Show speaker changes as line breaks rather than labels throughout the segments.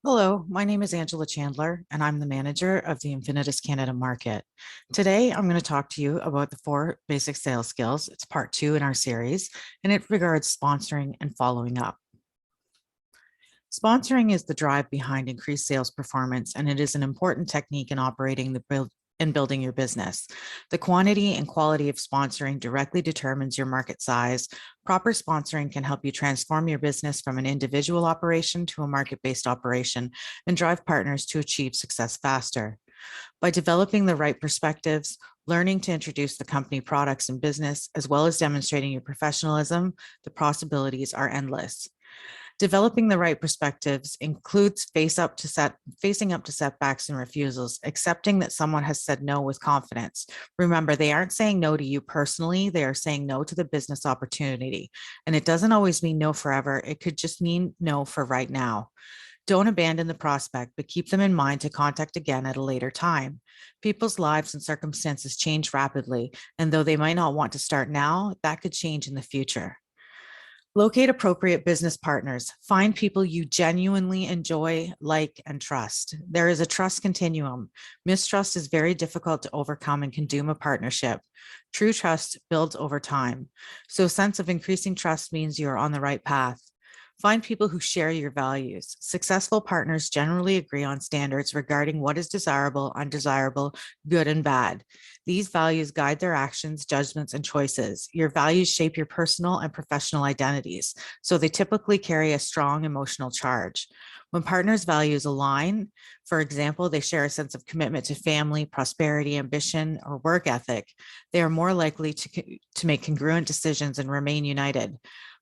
Hello, my name is Angela Chandler, and I'm the manager of the Infinitus Canada market. Today, I'm going to talk to you about the four basic sales skills. It's part two in our series, and it regards sponsoring and following up. Sponsoring is the drive behind increased sales performance, and it is an important technique in operating the build and building your business. The quantity and quality of sponsoring directly determines your market size. Proper sponsoring can help you transform your business from an individual operation to a market-based operation and drive partners to achieve success faster. By developing the right perspectives, learning to introduce the company products and business, as well as demonstrating your professionalism, the possibilities are endless. Developing the right perspectives includes facing up to setbacks and refusals, accepting that someone has said no with confidence. Remember, they aren't saying no to you personally, they are saying no to the business opportunity. And it doesn't always mean no forever, it could just mean no for right now. Don't abandon the prospect, but keep them in mind to contact again at a later time. People's lives and circumstances change rapidly, and though they might not want to start now, that could change in the future. Locate appropriate business partners. Find people you genuinely enjoy, like, and trust. There is a trust continuum. Mistrust is very difficult to overcome and can doom a partnership. True trust builds over time. So, a sense of increasing trust means you are on the right path. Find people who share your values. Successful partners generally agree on standards regarding what is desirable, undesirable, good, and bad. These values guide their actions, judgments, and choices. Your values shape your personal and professional identities, so they typically carry a strong emotional charge. When partners' values align, for example, they share a sense of commitment to family, prosperity, ambition, or work ethic, they are more likely to make congruent decisions and remain united.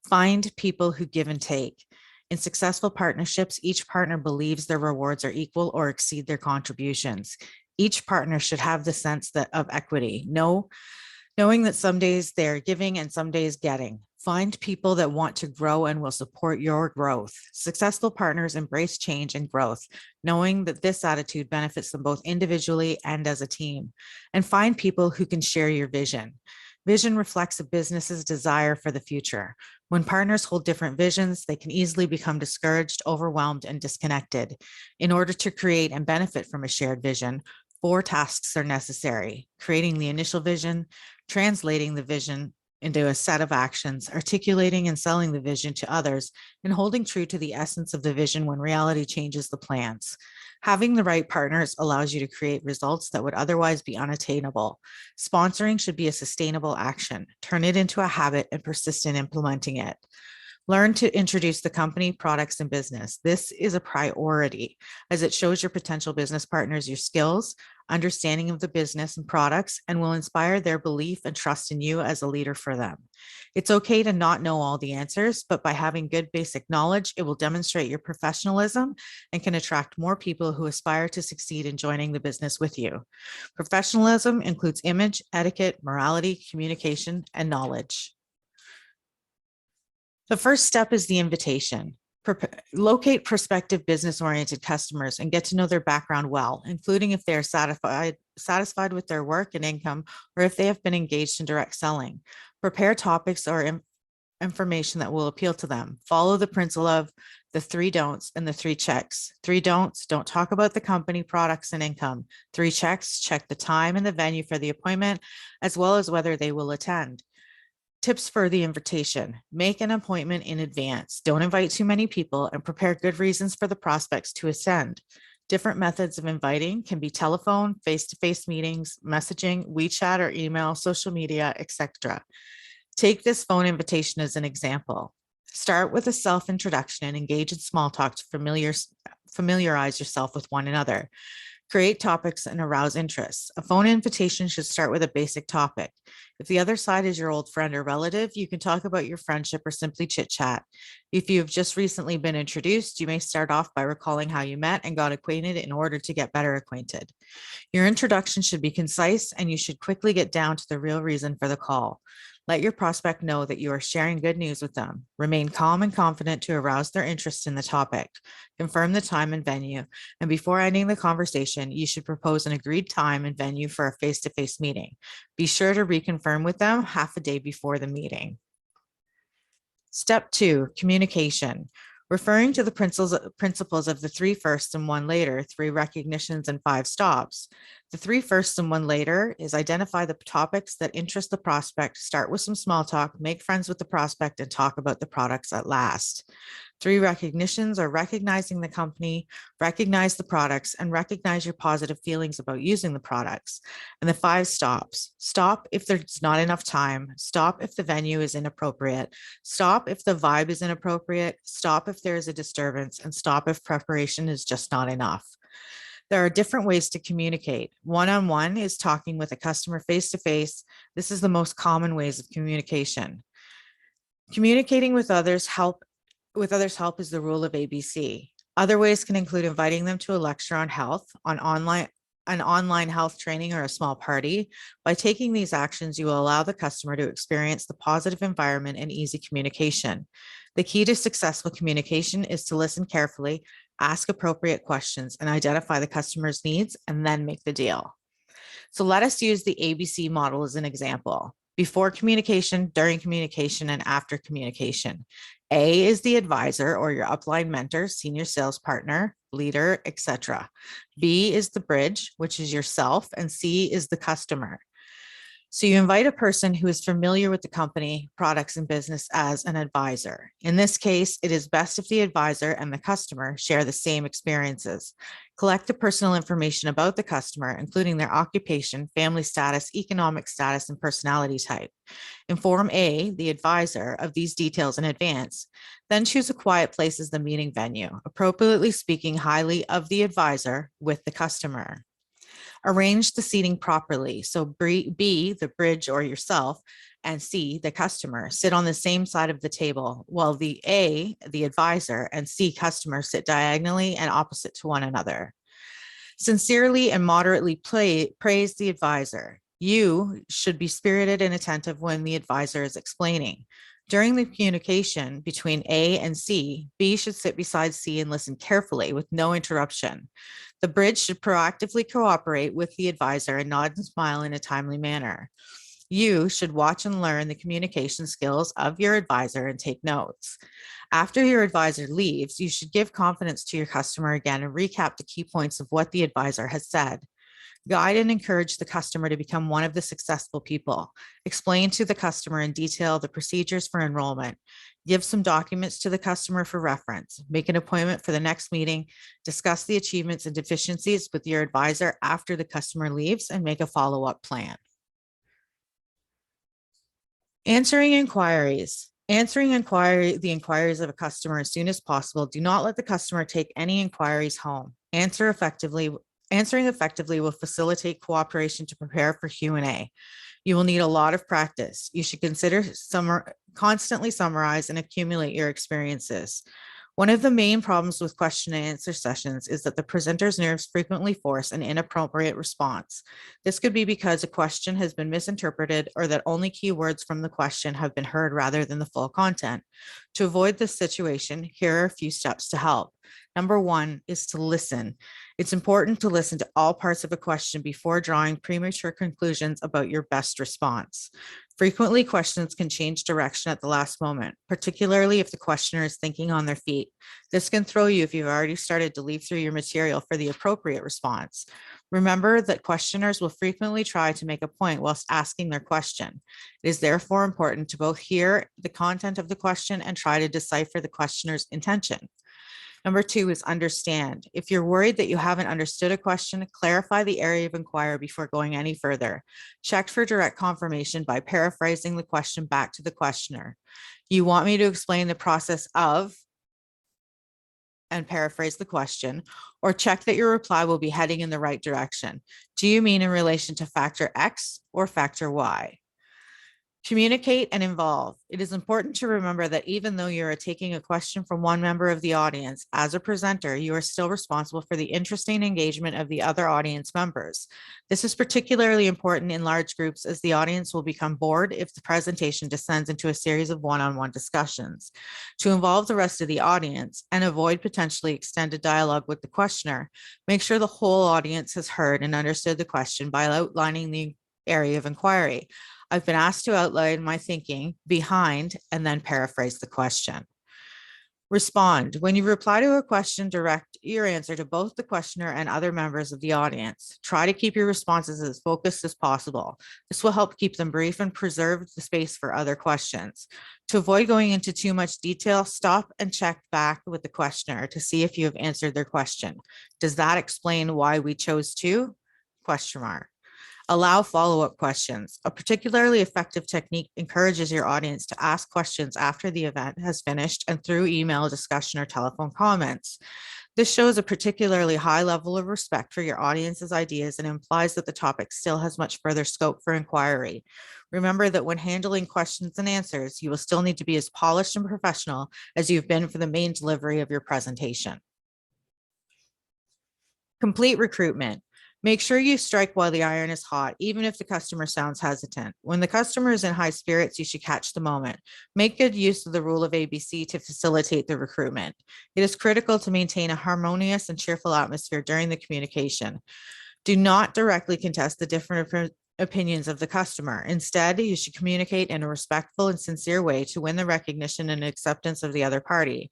Find people who give and take. In successful partnerships, each partner believes their rewards are equal or exceed their contributions. Each partner should have the sense of equity, knowing that some days they're giving and some days getting. Find people that want to grow and will support your growth. Successful partners embrace change and growth, knowing that this attitude benefits them both individually and as a team. And find people who can share your vision. Vision reflects a business's desire for the future. When partners hold different visions, they can easily become discouraged, overwhelmed, and disconnected. In order to create and benefit from a shared vision, four tasks are necessary: creating the initial vision, translating the vision into a set of actions, articulating and selling the vision to others, and holding true to the essence of the vision when reality changes the plans. Having the right partners allows you to create results that would otherwise be unattainable. Sponsoring should be a sustainable action. Turn it into a habit and persist in implementing it. Learn to introduce the company, products, and business. This is a priority as it shows your potential business partners your skills, understanding of the business and products, and will inspire their belief and trust in you as a leader for them. It's okay to not know all the answers, but by having good basic knowledge, it will demonstrate your professionalism and can attract more people who aspire to succeed in joining the business with you. Professionalism includes image, etiquette, morality, communication, and knowledge. The first step is the invitation. Locate prospective business-oriented customers and get to know their background well, including if they are satisfied with their work and income, or if they have been engaged in direct selling. Prepare topics or information that will appeal to them. Follow the principle of the three don'ts and the three checks. Three don'ts: don't talk about the company, products, and income. Three checks: check the time and the venue for the appointment, as well as whether they will attend. Tips for the invitation: make an appointment in advance. Don't invite too many people and prepare good reasons for the prospects to attend. Different methods of inviting can be telephone, face-to-face meetings, messaging, WeChat or email, social media, etc. Take this phone invitation as an example. Start with a self-introduction and engage in small talk to familiarize yourself with one another. Create topics and arouse interests. A phone invitation should start with a basic topic. If the other side is your old friend or relative, you can talk about your friendship or simply chit chat. If you have just recently been introduced, you may start off by recalling how you met and got acquainted in order to get better acquainted. Your introduction should be concise and you should quickly get down to the real reason for the call. Let your prospect know that you are sharing good news with them. Remain calm and confident to arouse their interest in the topic. Confirm the time and venue. And before ending the conversation, you should propose an agreed time and venue for a face-to-face meeting. Be sure to reconfirm with them half a day before the meeting. Step 2, communication. Referring to the principles of the 3 firsts and 1 later, 3 recognitions and 5 stops. The 3 firsts and 1 later is identify the topics that interest the prospect, start with some small talk, make friends with the prospect, and talk about the products at last. 3 recognitions are recognizing the company, recognize the products, and recognize your positive feelings about using the products. And the 5 stops. Stop if there's not enough time. Stop if the venue is inappropriate. Stop if the vibe is inappropriate. Stop if there is a disturbance, and stop if preparation is just not enough. There are different ways to communicate. One-on-one is talking with a customer face-to-face. This is the most common ways of communication. Communicating with others help is the rule of ABC. Other ways can include inviting them to a lecture on health, an online health training, or a small party. By taking these actions, you will allow the customer to experience the positive environment and easy communication. The key to successful communication is to listen carefully, ask appropriate questions, and identify the customer's needs, and then make the deal. So let us use the ABC model as an example. Before communication, during communication, and after communication. A is the advisor or your upline mentor, senior sales partner, leader, etc. B is the bridge, which is yourself, and C is the customer. So you invite a person who is familiar with the company, products, and business as an advisor. In this case, it is best if the advisor and the customer share the same experiences. Collect the personal information about the customer, including their occupation, family status, economic status, and personality type. Inform A, the advisor, of these details in advance. Then choose a quiet place as the meeting venue, appropriately speaking highly of the advisor with the customer. Arrange the seating properly. So B, the bridge or yourself, and C, the customer, sit on the same side of the table, while the A, the advisor, and C, customer, sit diagonally and opposite to one another. Sincerely and moderately praise the advisor. You should be spirited and attentive when the advisor is explaining. During the communication between A and C, B should sit beside C and listen carefully with no interruption. The bridge should proactively cooperate with the advisor and nod and smile in a timely manner. You should watch and learn the communication skills of your advisor and take notes. After your advisor leaves, you should give confidence to your customer again and recap the key points of what the advisor has said. Guide and encourage the customer to become one of the successful people. Explain to the customer in detail the procedures for enrollment. Give some documents to the customer for reference. Make an appointment for the next meeting. Discuss the achievements and deficiencies with your advisor after the customer leaves, and make a follow-up plan. Answering inquiries. Answering the inquiries of a customer as soon as possible. Do not let the customer take any inquiries home. Answering effectively will facilitate cooperation to prepare for Q&A. You will need a lot of practice. You should consider constantly summarize and accumulate your experiences. One of the main problems with question and answer sessions is that the presenter's nerves frequently force an inappropriate response. This could be because a question has been misinterpreted or that only key words from the question have been heard rather than the full content. To avoid this situation, here are a few steps to help. Number 1 is to listen. It's important to listen to all parts of a question before drawing premature conclusions about your best response. Frequently, questions can change direction at the last moment, particularly if the questioner is thinking on their feet. This can throw you if you've already started to leaf through your material for the appropriate response. Remember that questioners will frequently try to make a point whilst asking their question. It is therefore important to both hear the content of the question and try to decipher the questioner's intention. Number 2 is understand. If you're worried that you haven't understood a question, clarify the area of inquiry before going any further. Check for direct confirmation by paraphrasing the question back to the questioner. You want me to explain the process of and paraphrase the question, or check that your reply will be heading in the right direction. Do you mean in relation to factor X or factor Y? Communicate and involve. It is important to remember that even though you are taking a question from one member of the audience, as a presenter, you are still responsible for the interesting engagement of the other audience members. This is particularly important in large groups as the audience will become bored if the presentation descends into a series of one-on-one discussions. To involve the rest of the audience and avoid potentially extended dialogue with the questioner, make sure the whole audience has heard and understood the question by outlining the area of inquiry. I've been asked to outline my thinking behind and then paraphrase the question. Respond. When you reply to a question, direct your answer to both the questioner and other members of the audience. Try to keep your responses as focused as possible. This will help keep them brief and preserve the space for other questions. To avoid going into too much detail, stop and check back with the questioner to see if you have answered their question. Does that explain why we chose to? Question mark. Allow follow-up questions. A particularly effective technique encourages your audience to ask questions after the event has finished and through email, discussion, or telephone comments. This shows a particularly high level of respect for your audience's ideas and implies that the topic still has much further scope for inquiry. Remember that when handling questions and answers, you will still need to be as polished and professional as you've been for the main delivery of your presentation. Complete recruitment. Make sure you strike while the iron is hot, even if the customer sounds hesitant. When the customer is in high spirits, you should catch the moment. Make good use of the rule of ABC to facilitate the recruitment. It is critical to maintain a harmonious and cheerful atmosphere during the communication. Do not directly contest the different opinions of the customer. Instead, you should communicate in a respectful and sincere way to win the recognition and acceptance of the other party.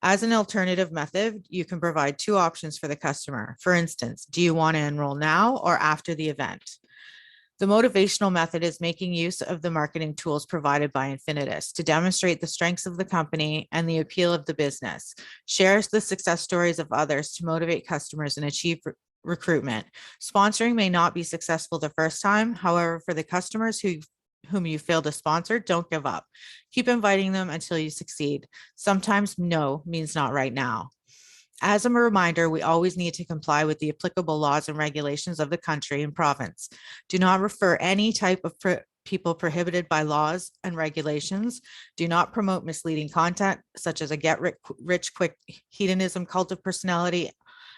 As an alternative method, you can provide two options for the customer. For instance, do you want to enroll now or after the event? The motivational method is making use of the marketing tools provided by Infinitus to demonstrate the strengths of the company and the appeal of the business. Shares the success stories of others to motivate customers and achieve recruitment. Sponsoring may not be successful the first time. However, for the customers whom you fail to sponsor, don't give up. Keep inviting them until you succeed. Sometimes no means not right now. As a reminder, we always need to comply with the applicable laws and regulations of the country and province. Do not refer any type of people prohibited by laws and regulations. Do not promote misleading content, such as a get rich quick hedonism, cult of personality,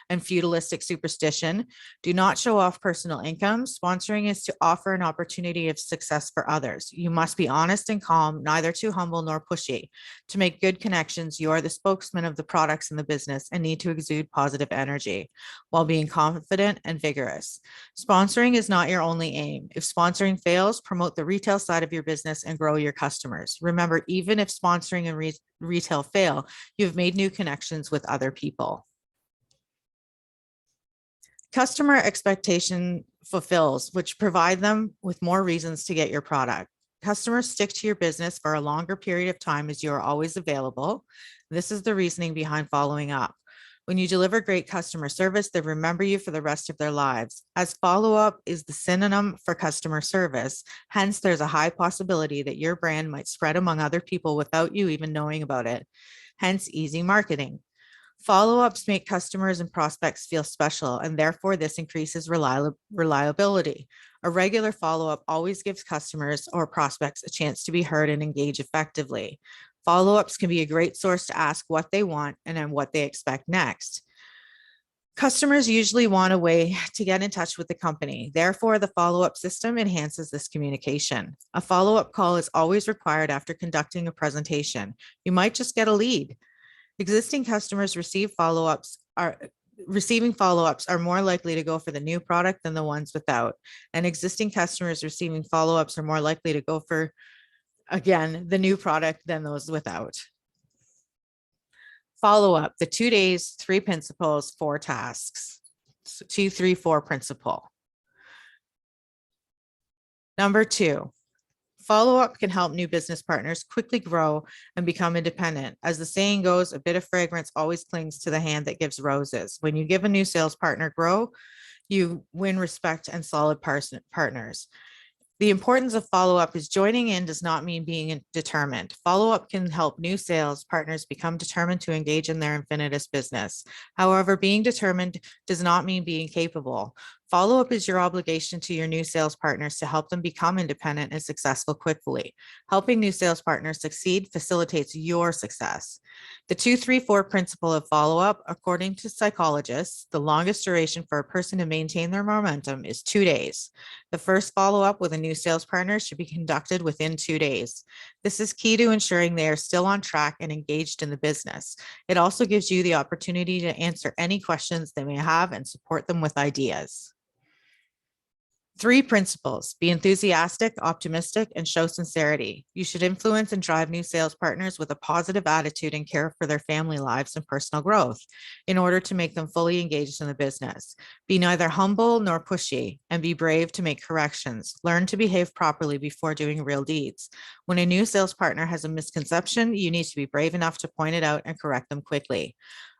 and feudalistic superstition. Do not show off personal income. Sponsoring is to offer an opportunity of success for others. You must be honest and calm, neither too humble nor pushy. To make good connections, you are the spokesman of the products in the business and need to exude positive energy while being confident and vigorous. Sponsoring is not your only aim. If sponsoring fails, promote the retail side of your business and grow your customers. Remember, even if sponsoring and retail fail, you've made new connections with other people. Customer expectation fulfills, which provide them with more reasons to get your product. Customers stick to your business for a longer period of time as you are always available. This is the reasoning behind following up. When you deliver great customer service, they remember you for the rest of their lives. As follow-up is the synonym for customer service, hence there's a high possibility that your brand might spread among other people without you even knowing about it. Hence, easy marketing. Follow-ups make customers and prospects feel special, and therefore this increases reliability. A regular follow-up always gives customers or prospects a chance to be heard and engage effectively. Follow-ups can be a great source to ask what they want and then what they expect next. Customers usually want a way to get in touch with the company. Therefore, the follow-up system enhances this communication. A follow-up call is always required after conducting a presentation. You might just get a lead. Existing customers receiving follow-ups are more likely to go for the new product than the ones without. And existing customers receiving follow-ups are more likely to go for, again, the new product than those without. Follow-up, the 2 days, 3 principles, 4 tasks. 2, 3, 4 principle. Number 2. Follow-up can help new business partners quickly grow and become independent. As the saying goes, a bit of fragrance always clings to the hand that gives roses. When you give a new sales partner grow, you win respect and solid partners. The importance of follow-up is joining in does not mean being determined. Follow-up can help new sales partners become determined to engage in their Infinitus business. However, being determined does not mean being capable. Follow-up is your obligation to your new sales partners to help them become independent and successful quickly. Helping new sales partners succeed facilitates your success. The 2-3-4 principle of follow-up, according to psychologists, the longest duration for a person to maintain their momentum is 2 days. The first follow-up with a new sales partner should be conducted within 2 days. This is key to ensuring they are still on track and engaged in the business. It also gives you the opportunity to answer any questions they may have and support them with ideas. 3 principles: be enthusiastic, optimistic, and show sincerity. You should influence and drive new sales partners with a positive attitude and care for their family lives and personal growth in order to make them fully engaged in the business. Be neither humble nor pushy, and be brave to make corrections. Learn to behave properly before doing real deeds. When a new sales partner has a misconception, you need to be brave enough to point it out and correct them quickly.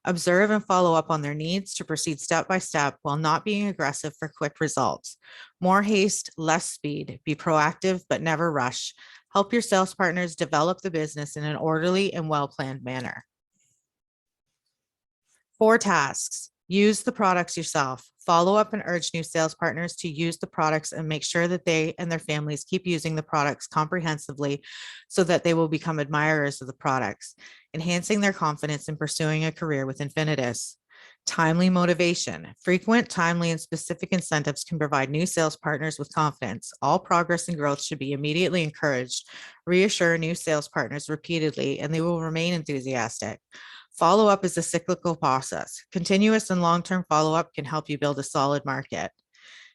Observe and follow up on their needs to proceed step by step while not being aggressive for quick results. More haste, less speed. Be proactive, but never rush. Help your sales partners develop the business in an orderly and well-planned manner. 4 tasks. Use the products yourself. Follow up and urge new sales partners to use the products and make sure that they and their families keep using the products comprehensively so that they will become admirers of the products, enhancing their confidence in pursuing a career with Infinitus. Timely motivation. Frequent, timely, and specific incentives can provide new sales partners with confidence. All progress and growth should be immediately encouraged. Reassure new sales partners repeatedly, and they will remain enthusiastic. Follow-up is a cyclical process. Continuous and long-term follow-up can help you build a solid market.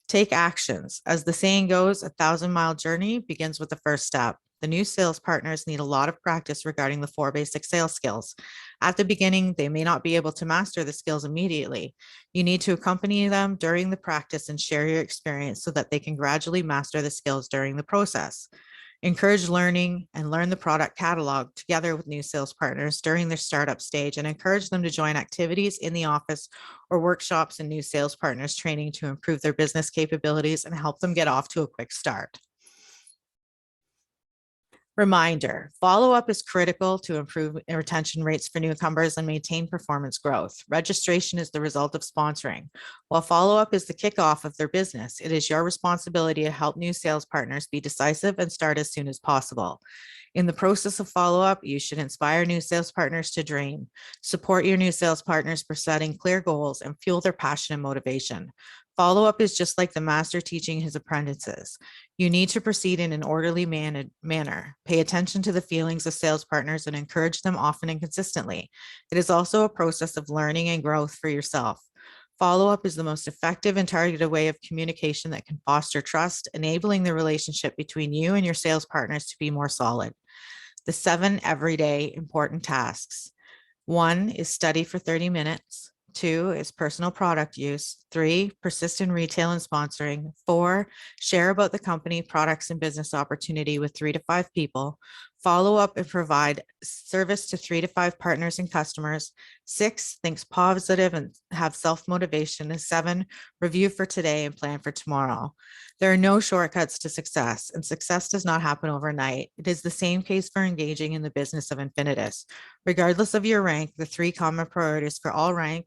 Take actions. As the saying goes, a 1,000-mile journey begins with the first step. The new sales partners need a lot of practice regarding the 4 basic sales skills. At the beginning, they may not be able to master the skills immediately. You need to accompany them during the practice and share your experience so that they can gradually master the skills during the process. Encourage learning and learn the product catalog together with new sales partners during their startup stage, and encourage them to join activities in the office or workshops and new sales partners training to improve their business capabilities and help them get off to a quick start. Reminder, follow-up is critical to improve retention rates for newcomers and maintain performance growth. Registration is the result of sponsoring. While follow-up is the kickoff of their business, it is your responsibility to help new sales partners be decisive and start as soon as possible. In the process of follow-up, you should inspire new sales partners to dream, support your new sales partners for setting clear goals, and fuel their passion and motivation. Follow-up is just like the master teaching his apprentices. You need to proceed in an orderly manner. Pay attention to the feelings of sales partners and encourage them often and consistently. It is also a process of learning and growth for yourself. Follow-up is the most effective and targeted way of communication that can foster trust, enabling the relationship between you and your sales partners to be more solid. The 7 everyday important tasks. 1 is study for 30 minutes. 2 is personal product use. 3, persist in retail and sponsoring. 4, share about the company, products, and business opportunity with 3 to 5 people. Follow up and provide service to 3 to 5 partners and customers. 6, think positive and have self-motivation. 7, review for today and plan for tomorrow. There are no shortcuts to success, and success does not happen overnight. It is the same case for engaging in the business of Infinitus. Regardless of your rank, the 3 common priorities for all rank,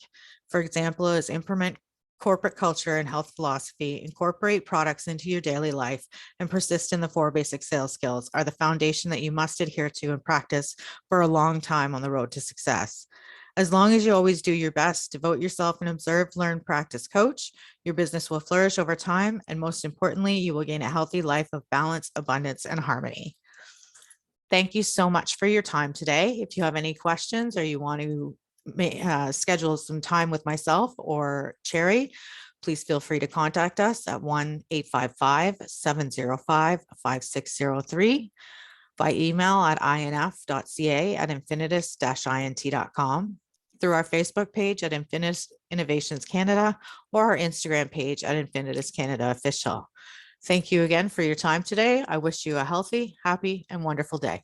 for example, is implement corporate culture and health philosophy, incorporate products into your daily life, and persist in the 4 basic sales skills are the foundation that you must adhere to and practice for a long time on the road to success. As long as you always do your best, devote yourself and observe, learn, practice, coach, your business will flourish over time. And most importantly, you will gain a healthy life of balance, abundance, and harmony. Thank you so much for your time today. If you have any questions or you want to schedule some time with myself or Cherry, please feel free to contact us at 1-855-705-5603, by email at inf.ca@infinitus-int.com, through our Facebook page at Infinitus Innovations Canada, or our Instagram page at Infinitus Canada Official. Thank you again for your time today. I wish you a healthy, happy, and wonderful day.